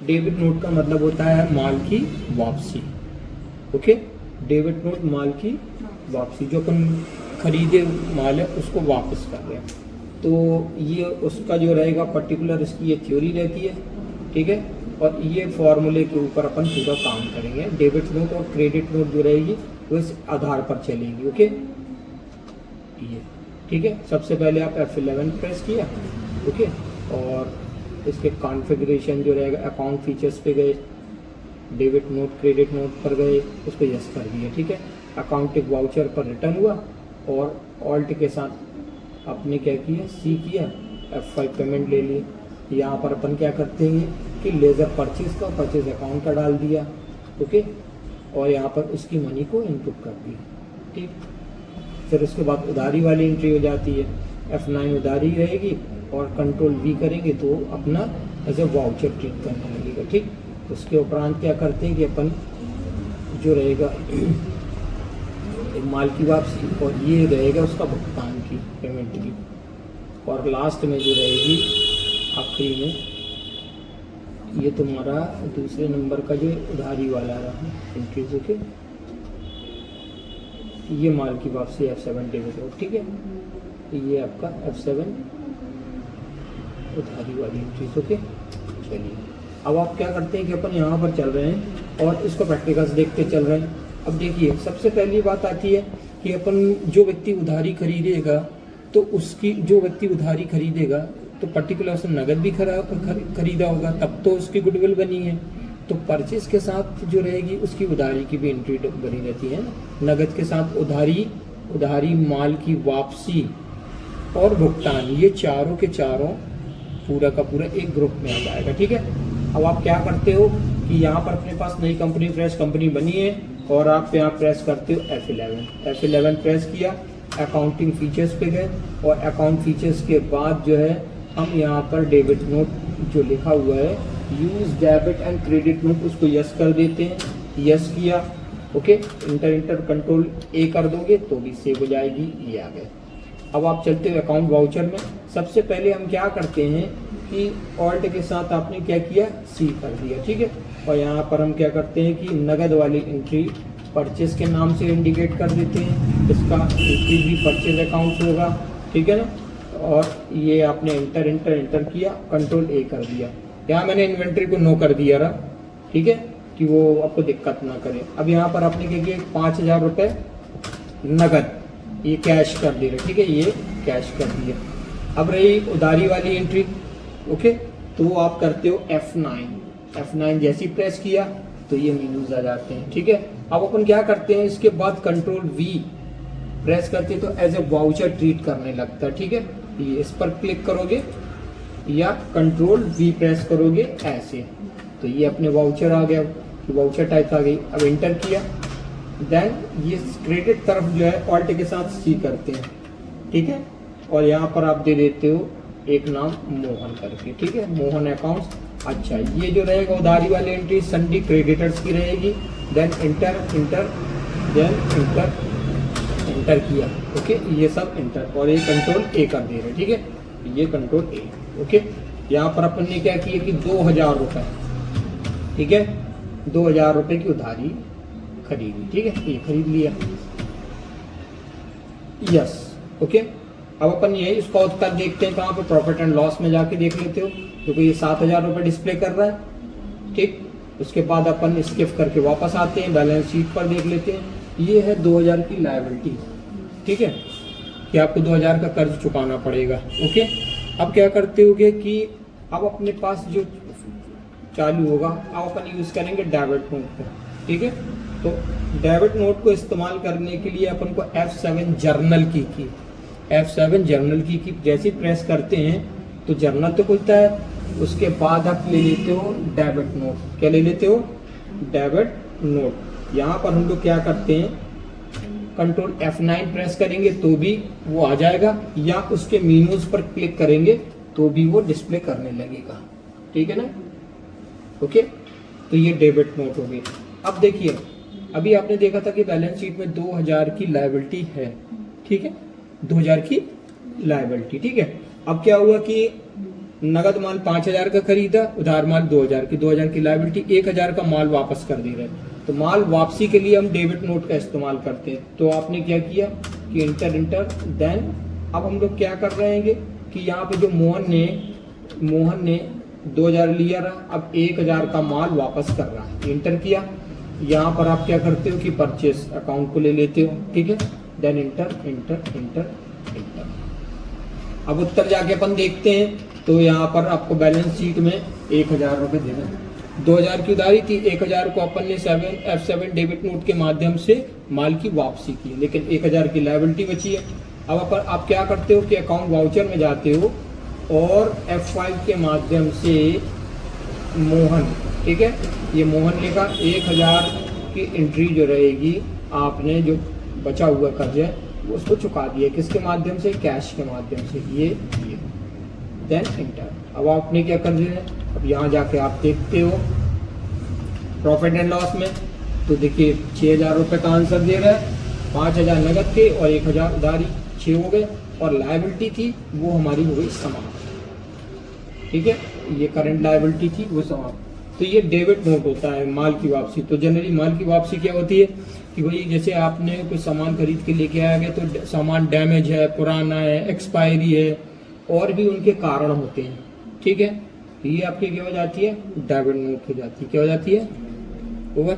Debit note का मतलब होता है माल की वापसी। ओके, डेबिट नोट माल की वापसी, जो अपन खरीदे माल है उसको वापस कर रहे हैं। तो ये उसका जो रहेगा पर्टिकुलर, इसकी ये थ्योरी रहती है, ठीक है। और ये फॉर्मूले के ऊपर अपन पूरा काम करेंगे। डेबिट नोट और क्रेडिट नोट जो रहेगी वो इस आधार पर चलेगी। ओके, ये ठीक है। सबसे पहले आप F11 प्रेस किया, ओके, और इसके कॉन्फ़िगरेशन जो रहेगा अकाउंट फीचर्स पे गए, डेबिट नोट क्रेडिट नोट पर गए, उसको यस कर दिया, ठीक है। अकाउंटिंग वाउचर पर रिटर्न हुआ और ऑल्ट के साथ आपने क्या किया, सी किया, F5 पेमेंट ले लिए। यहाँ पर अपन क्या करते हैं कि लेज़र परचेज का परचेज अकाउंट का डाल दिया, ओके, और यहाँ पर उसकी मनी को इनपुट कर दिया, ठीक। फिर उसके बाद उधारी वाली एंट्री हो जाती है, F9 उधारी रहेगी और कंट्रोल V करेंगे तो अपना एज ए वाउचर ट्रीट करने लगेगा, ठीक। उसके उपरांत क्या करते हैं कि अपन जो रहेगा माल की वापसी, और ये रहेगा उसका भुगतान की, पेमेंट की, और लास्ट में जो रहेगी आखिरी में ये तुम्हारा दूसरे नंबर का जो उधारी वाला रहा एंट्रीज, ओके, ये माल की वापसी F7 डेबिट नोट, ठीक है। ये आपका F7 उधारी वाली एंट्रीज, ओके। चलिए, अब आप क्या करते हैं कि अपन यहाँ पर चल रहे हैं और इसको प्रैक्टिकल्स देखते चल रहे हैं। अब देखिए, सबसे पहली बात आती है कि अपन जो व्यक्ति उधारी खरीदेगा, तो उसकी जो व्यक्ति उधारी खरीदेगा तो पर्टिकुलर उसने नगद भी खरीदा होगा, तब तो उसकी गुडविल बनी है। तो परचेज के साथ जो रहेगी उसकी उधारी की भी एंट्री बनी रहती है ना। नगद के साथ उधारी माल की वापसी और भुगतान, ये चारों के चारों पूरा का पूरा एक ग्रुप में आ जाएगा, ठीक है। अब आप क्या करते हो कि यहाँ पर अपने पास नई कंपनी, फ्रेश कंपनी बनी है और आप यहाँ प्रेस करते हो F11 प्रेस किया, अकाउंटिंग फीचर्स पे गए और अकाउंट फीचर्स के बाद जो है हम यहाँ पर डेबिट नोट जो लिखा हुआ है use debit and credit note, उसको यस कर देते हैं। यस किया, ओके, इंटर कंट्रोल ए कर दोगे तो भी सेव हो जाएगी, ये आ गए। अब आप चलते हो अकाउंट वाउचर में। सबसे पहले हम क्या करते हैं कि ऑल्ट के साथ आपने क्या किया, सी कर दिया, ठीक है। और यहाँ पर हम क्या करते हैं कि नगद वाली एंट्री परचेज के नाम से इंडिकेट कर देते हैं, इसका एंट्री भी परचेज अकाउंट होगा, ठीक है ना। और ये आपने इंटर किया, कंट्रोल ए कर दिया। यहाँ मैंने इन्वेंट्री को नो कर दिया रहा, ठीक है, कि वो आपको दिक्कत ना करे। अब यहाँ पर आपने क्या किया, 5,000 रुपये नगद, ये कैश कर दे रहे, ठीक है, ये कैश कर दिया। अब रही उधारी वाली एंट्री, ओके, तो वो आप करते हो F9 जैसे ही प्रेस किया तो ये मेनूज आ जाते हैं, ठीक है। अब अपन क्या करते हैं, इसके बाद कंट्रोल V प्रेस करते हैं तो एज ए वाउचर ट्रीट करने लगता है, ठीक है। ये इस पर क्लिक करोगे या कंट्रोल V प्रेस करोगे ऐसे, तो ये अपने वाउचर आ गया, वाउचर टाइप आ गई। अब इंटर किया, देन ये क्रेडिट तरफ जो है ऑल्ट के साथ सी करते हैं, ठीक है। और यहाँ पर आप दे देते हो एक नाम मोहन करके, ठीक है, मोहन अकाउंट्स। अच्छा, ये जो रहेगा उधारी वाली एंट्री सन्डी क्रेडिटर्स की रहेगी। देन इंटर किया, ओके, ये सब इंटर, और ये कंट्रोल ए कर दे रहे, ठीक है, ये कंट्रोल ए, ओके। यहाँ पर अपन ने क्या किया कि 2,000 रुपये, ठीक है, 2,000 रुपये की उधारी खरीदी, ठीक है, ये खरीद लिया, यस, ओके। अब अपन यही इसका उत्तर देखते हैं कहाँ पे, प्रॉफिट एंड लॉस में जाके देख लेते हो, क्योंकि ये 7,000 रुपये डिस्प्ले कर रहा है, ठीक। उसके बाद अपन स्किप करके वापस आते हैं, बैलेंस शीट पर देख लेते हैं। ये है 2,000 की लायबिलिटी, ठीक है, कि आपको 2,000 का कर्ज चुकाना पड़ेगा, ओके। अब क्या करते होगे कि अब अपने पास जो चालू होगा, अब अपन यूज करेंगे डेबिट नोट को, ठीक है। तो डेबिट नोट को इस्तेमाल करने के लिए अपन को F7 जर्नल की F7 जर्नल की जैसे प्रेस करते हैं तो जर्नल तो खुलता है। उसके बाद आप ले लेते हो डेबिट नोट। क्या ले लेते हो, डेबिट नोट। यहाँ पर हम लोग क्या करते हैं, कंट्रोल F9 प्रेस करेंगे तो भी वो आ जाएगा, या उसके मेनूज पर क्लिक करेंगे तो भी वो डिस्प्ले करने लगेगा, ठीक है ना, ओके। तो ये डेबिट नोट हो गई। अब देखिए, अभी आपने देखा था कि बैलेंस शीट में 2,000 की लायबिलिटी है, ठीक है, 2,000 की लायबिलिटी, ठीक है। अब क्या हुआ कि नगद माल 5,000 का खरीदा, उधार माल 2,000 की, 2,000 की लायबिलिटी, 1,000 का माल वापस कर दे रहे। तो माल वापसी के लिए हम डेबिट नोट का इस्तेमाल करते हैं। तो आपने क्या किया कि इंटर देन अब हम लोग क्या कर रहे हैं कि यहाँ पे जो मोहन ने 2,000 लिया रहा, अब 1,000 का माल वापस कर रहा है, इंटर किया। यहाँ पर आप क्या करते हो कि परचेस अकाउंट को ले लेते हो, ठीक है, then inter inter inter inter. अब उत्तर जाके अपन देखते हैं तो यहाँ पर आपको बैलेंस शीट में 1,000 रुपये दे रहे, 2,000 की उधारी थी, 1,000 को अपन ने F7 डेबिट नोट के माध्यम से माल की वापसी की, लेकिन 1,000 की लायबिलिटी बची है। अब आप क्या करते हो कि अकाउंट वाउचर में जाते हो और F5 के माध्यम से मोहन, ठीक है, ये मोहन लिखा, 1,000 की एंट्री जो रहेगी, आपने जो बचा हुआ कर्ज है उसको चुका दिया, किसके माध्यम से, कैश के माध्यम से, ये देन इंटर। अब आपने क्या कर दिया, अब यहाँ जाके आप देखते हो प्रॉफिट एंड लॉस में, तो देखिए 6,000 रुपये का आंसर दे रहा है, 5,000 नगद थे और 1,000 उधारी, 6 हो गए, और लायबिलिटी थी वो हमारी हो गई समाप्त, ठीक है, ये करंट लायबिलिटी थी वो समाप्त। तो ये डेबिट नोट होता है माल की वापसी। तो जनरली माल की वापसी क्या होती है कि भाई जैसे आपने कोई सामान खरीद के लेके आया गया, तो सामान डैमेज है, पुराना है, एक्सपायरी है, और भी उनके कारण होते हैं, ठीक है, तो ये आपकी क्या हो जाती है, डेबिट नोट हो जाती है, क्या हो जाती है, ओवर।